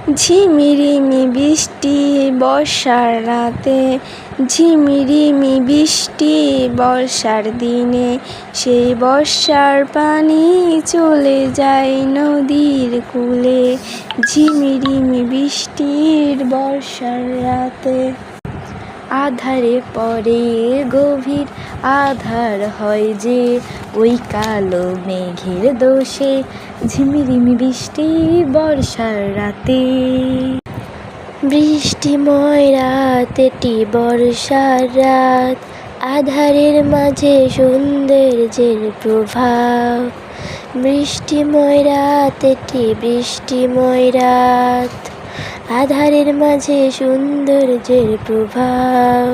ঝিমিরিমি বৃষ্টি বর্ষার রাতে, ঝিমিরিমি বৃষ্টি বর্ষার দিনে, সেই বর্ষার পানি চলে যায় নদীর কূলে। ঝিমিরিমি বৃষ্টির বর্ষার রাতে, আধারে পড়ে গভীর আধার হয় যে, ওই কালো মেঘের দোষে, ঝিমিরিমি বৃষ্টি বর্ষার রাতে। বৃষ্টিময় রাত এটি বর্ষার রাত, আধারের মাঝে সৌন্দর্যের প্রভাব। বৃষ্টিময় রাত এটি বৃষ্টিময় রাত, আধারের মাঝে সৌন্দর্যের প্রভাব।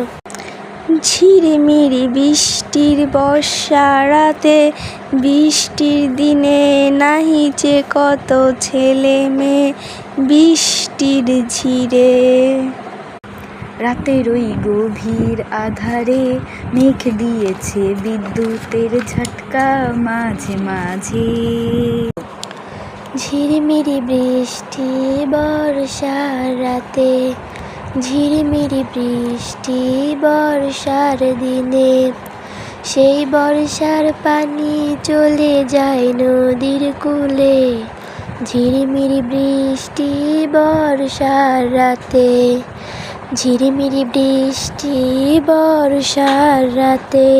ঝিরিমিরি বৃষ্টির বর্ষা রাতে, বৃষ্টির দিনে নাহিছে কত ছেলে মেয়ে বৃষ্টির ঝিরে। রাতের ওই গভীর আধারে মেঘ দিয়েছে বিদ্যুতের ঝটকা মাঝে মাঝে। ঝিরিমিরি বৃষ্টি বর্ষার রাতে, ঝিরিমিরি বৃষ্টি বর্ষার দিনে, সেই বর্ষার পানি চলে যায় নদীর কূলে। ঝিরিমিরি বৃষ্টি বর্ষার রাতে, ঝিরিমিরি বৃষ্টি বর্ষার রাতে।